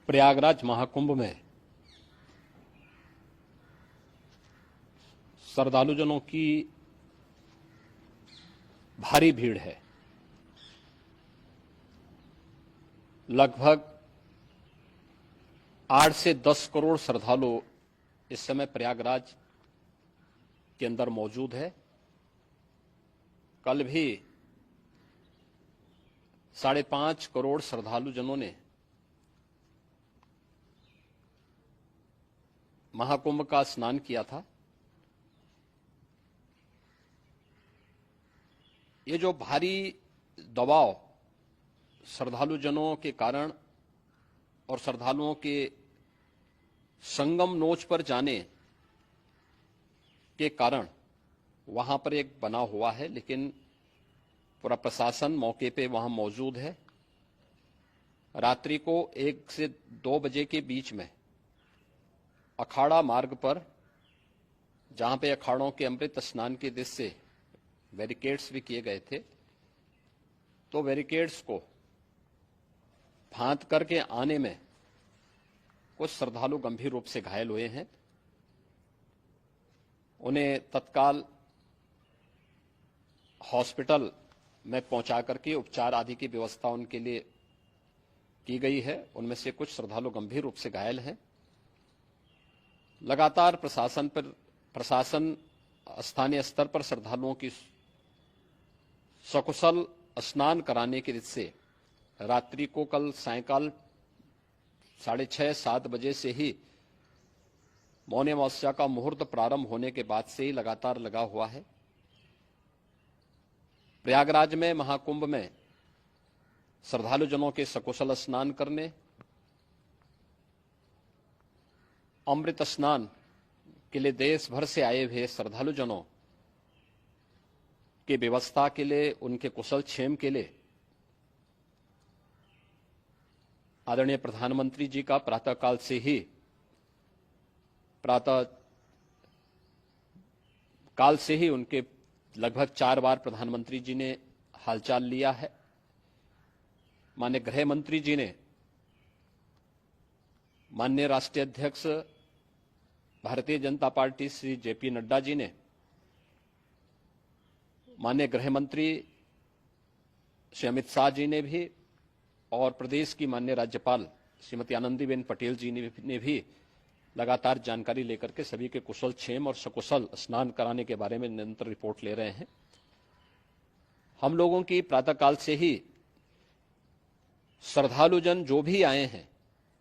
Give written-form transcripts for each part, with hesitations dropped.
प्रयागराज महाकुंभ में श्रद्धालुजनों की भारी भीड़ है। लगभग 8 से 10 करोड़ श्रद्धालु इस समय प्रयागराज के अंदर मौजूद है। कल भी 5.5 करोड़ श्रद्धालुजनों ने महाकुंभ का स्नान किया था। ये जो भारी दबाव श्रद्धालुजनों के कारण और श्रद्धालुओं के संगम नोच पर जाने के कारण वहां पर एक बना हुआ है, लेकिन पूरा प्रशासन मौके पे वहां मौजूद है। रात्रि को 1 से 2 बजे के बीच में अखाड़ा मार्ग पर, जहां पे अखाड़ों के अमृत स्नान के दृश्य से बैरिकेड्स भी किए गए थे, तो बैरिकेड्स को फांद करके आने में कुछ श्रद्धालु गंभीर रूप से घायल हुए हैं। उन्हें तत्काल हॉस्पिटल में पहुंचा करके उपचार आदि की व्यवस्था उनके लिए की गई है। उनमें से कुछ श्रद्धालु गंभीर रूप से घायल हैं। लगातार प्रशासन स्थानीय स्तर पर श्रद्धालुओं की सकुशल स्नान कराने के दृष्टि से रात्रि को कल सायंकाल 6:30-7 बजे से ही मौनी अमावस्या का मुहूर्त प्रारंभ होने के बाद से ही लगातार लगा हुआ है। प्रयागराज में महाकुंभ में श्रद्धालुजनों के सकुशल स्नान करने, अमृत स्नान के लिए देश भर से आए हुए श्रद्धालुजनों की व्यवस्था के लिए, उनके कुशल क्षेम के लिए आदरणीय प्रधानमंत्री जी का प्रातःकाल से ही उनके लगभग 4 बार प्रधानमंत्री जी ने हालचाल लिया है। माननीय गृह मंत्री जी ने, माननीय राष्ट्रीय अध्यक्ष भारतीय जनता पार्टी श्री जेपी नड्डा जी ने, माननीय गृह मंत्री श्री अमित शाह जी ने भी, और प्रदेश की माननीय राज्यपाल श्रीमती आनंदीबेन पटेल जी ने भी लगातार जानकारी लेकर के सभी के कुशल क्षेम और सकुशल स्नान कराने के बारे में निरंतर रिपोर्ट ले रहे हैं। हम लोगों की प्रातःकाल से ही श्रद्धालुजन जो भी आए हैं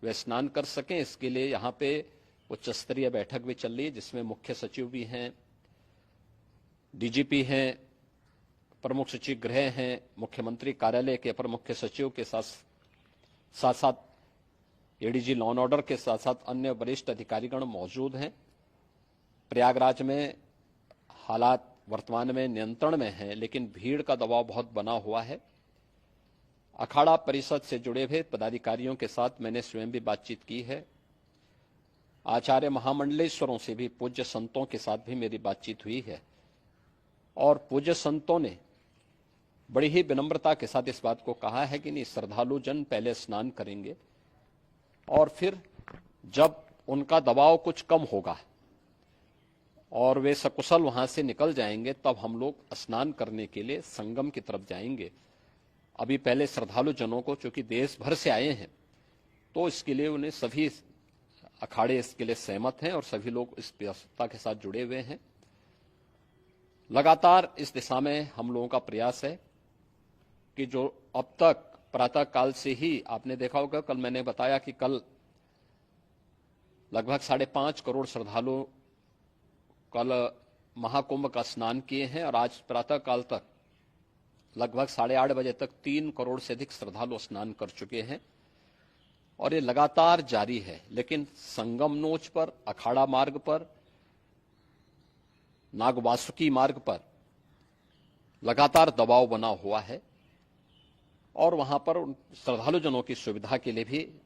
वे स्नान कर सकें, इसके लिए यहाँ पे उच्च स्तरीय बैठक भी चल रही है, जिसमें मुख्य सचिव भी हैं, डीजीपी हैं, प्रमुख सचिव गृह हैं, मुख्यमंत्री कार्यालय के अपर मुख्य सचिव के साथ साथ एडीजी लॉ एंड ऑर्डर के साथ साथ अन्य वरिष्ठ अधिकारीगण मौजूद हैं। प्रयागराज में हालात वर्तमान में नियंत्रण में हैं, लेकिन भीड़ का दबाव बहुत बना हुआ है। अखाड़ा परिषद से जुड़े हुए पदाधिकारियों के साथ मैंने स्वयं भी बातचीत की है। आचार्य महामंडलेश्वरों से भी, पूज्य संतों के साथ भी मेरी बातचीत हुई है, और पूज्य संतों ने बड़ी ही विनम्रता के साथ इस बात को कहा है कि नहीं, श्रद्धालु जन पहले स्नान करेंगे और फिर जब उनका दबाव कुछ कम होगा और वे सकुशल वहां से निकल जाएंगे, तब हम लोग स्नान करने के लिए संगम की तरफ जाएंगे। अभी पहले श्रद्धालु जनों को, चूंकि देश भर से आए हैं, तो इसके लिए उन्हें सभी अखाड़े इसके लिए सहमत हैं और सभी लोग इस व्यवस्था के साथ जुड़े हुए हैं। लगातार इस दिशा में हम लोगों का प्रयास है कि जो अब तक प्रातःकाल से ही आपने देखा होगा, कल मैंने बताया कि कल लगभग 5.5 करोड़ श्रद्धालु कल महाकुंभ का स्नान किए हैं, और आज प्रातःकाल तक लगभग 8:30 बजे तक 3 करोड़ से अधिक श्रद्धालु स्नान कर चुके हैं, और ये लगातार जारी है। लेकिन संगम नोच पर, अखाड़ा मार्ग पर, नागवासुकी मार्ग पर लगातार दबाव बना हुआ है, और वहां पर श्रद्धालुजनों की सुविधा के लिए भी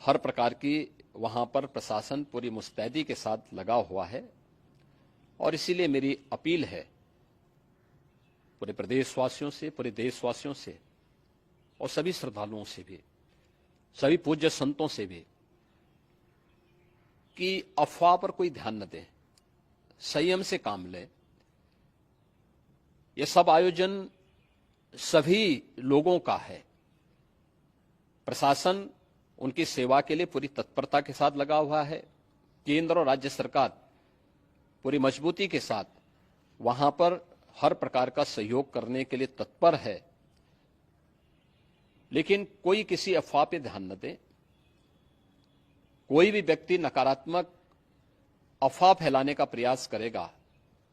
हर प्रकार की वहां पर प्रशासन पूरी मुस्तैदी के साथ लगा हुआ है। और इसीलिए मेरी अपील है पूरे प्रदेशवासियों से, पूरे देशवासियों से और सभी श्रद्धालुओं से भी सभी पूज्य संतों से भी कि अफवाह पर कोई ध्यान न दें, संयम से काम लें। यह सब आयोजन सभी लोगों का है। प्रशासन उनकी सेवा के लिए पूरी तत्परता के साथ लगा हुआ है। केंद्र और राज्य सरकार पूरी मजबूती के साथ वहां पर हर प्रकार का सहयोग करने के लिए तत्पर है। लेकिन कोई किसी अफवाह पे ध्यान न दे। कोई भी व्यक्ति नकारात्मक अफवाह फैलाने का प्रयास करेगा,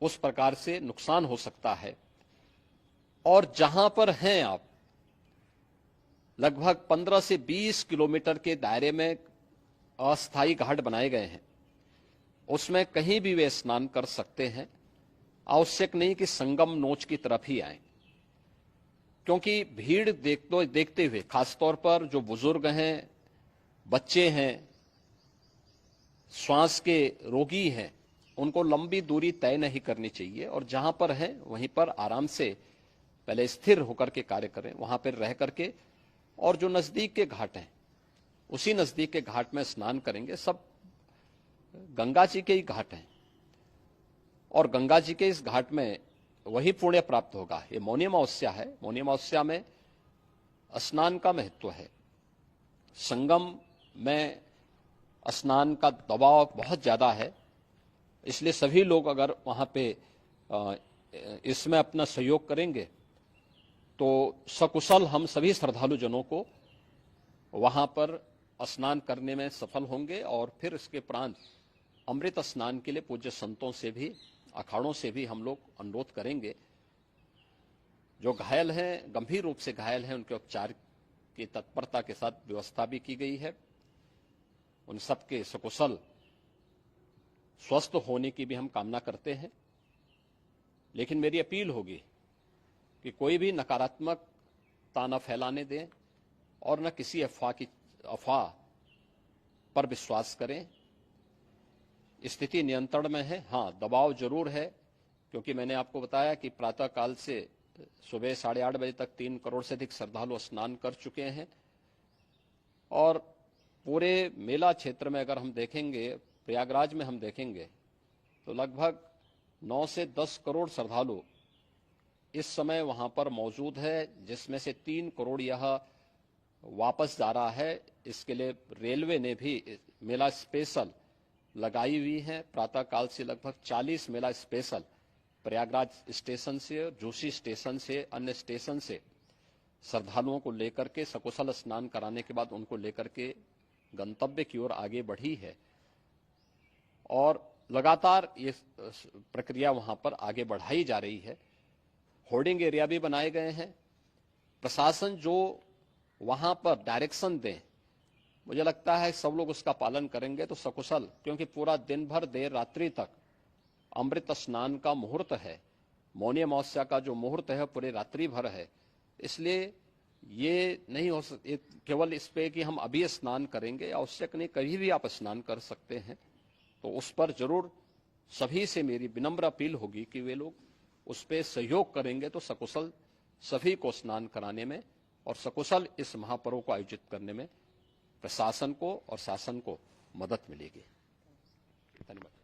उस प्रकार से नुकसान हो सकता है। और जहां पर हैं आप, लगभग 15 से 20 किलोमीटर के दायरे में अस्थायी घाट बनाए गए हैं। उसमें कहीं भी वे स्नान कर सकते हैं। आवश्यक नहीं कि संगम नोच की तरफ ही आए, क्योंकि भीड़ देखते हुए, खासतौर पर जो बुजुर्ग हैं, बच्चे हैं, श्वास के रोगी हैं, उनको लंबी दूरी तय नहीं करनी चाहिए। और जहां पर हैं वहीं पर आराम से पहले स्थिर होकर के कार्य करें, वहां पर रह करके। और जो नजदीक के घाट हैं, उसी नजदीक के घाट में स्नान करेंगे। सब गंगा जी के ही घाट हैं और गंगा जी के इस घाट में वही पुण्य प्राप्त होगा। ये मौनी अमावस्या है। मौनी अमावस्या में स्नान का महत्व है। संगम में स्नान का दबाव बहुत ज्यादा है, इसलिए सभी लोग अगर वहां पे इसमें अपना सहयोग करेंगे तो सकुशल हम सभी श्रद्धालु जनों को वहां पर स्नान करने में सफल होंगे। और फिर इसके उपरांत अमृत स्नान के लिए पूज्य संतों से भी, अखाड़ों से भी हम लोग अनुरोध करेंगे। जो घायल हैं, गंभीर रूप से घायल हैं, उनके उपचार की तत्परता के साथ व्यवस्था भी की गई है। उन सबके सकुशल स्वस्थ होने की भी हम कामना करते हैं। लेकिन मेरी अपील होगी कि कोई भी नकारात्मकता न फैलाने दें और न किसी अफवाह पर विश्वास करें। स्थिति नियंत्रण में है। हाँ, दबाव जरूर है, क्योंकि मैंने आपको बताया कि प्रातः काल से सुबह 8:30 बजे तक 3 करोड़ से अधिक श्रद्धालु स्नान कर चुके हैं। और पूरे मेला क्षेत्र में अगर हम देखेंगे, प्रयागराज में हम देखेंगे, तो लगभग 9 से 10 करोड़ श्रद्धालु इस समय वहां पर मौजूद है, जिसमें से 3 करोड़ यह वापस जा रहा है। इसके लिए रेलवे ने भी मेला स्पेशल लगाई हुई है। प्रातः काल से लगभग 40 मेला स्पेशल प्रयागराज स्टेशन से, जोशी स्टेशन से, अन्य स्टेशन से श्रद्धालुओं को लेकर के सकुशल स्नान कराने के बाद उनको लेकर के गंतव्य की ओर आगे बढ़ी है। और लगातार ये प्रक्रिया वहां पर आगे बढ़ाई जा रही है। होर्डिंग एरिया भी बनाए गए हैं। प्रशासन जो वहां पर डायरेक्शन दें, मुझे लगता है सब लोग उसका पालन करेंगे तो सकुशल, क्योंकि पूरा दिन भर देर रात्रि तक अमृत स्नान का मुहूर्त है। मौनी अमावस्या का जो मुहूर्त है पूरे रात्रि भर है। इसलिए ये नहीं हो केवल इस पे कि हम अभी स्नान करेंगे, आवश्यक नहीं, कभी भी आप स्नान कर सकते हैं। तो उस पर जरूर सभी से मेरी विनम्र अपील होगी कि वे लोग उस पर सहयोग करेंगे तो सकुशल सभी को स्नान कराने में और सकुशल इस महापर्व को आयोजित करने में प्रशासन को और शासन को मदद मिलेगी। धन्यवाद।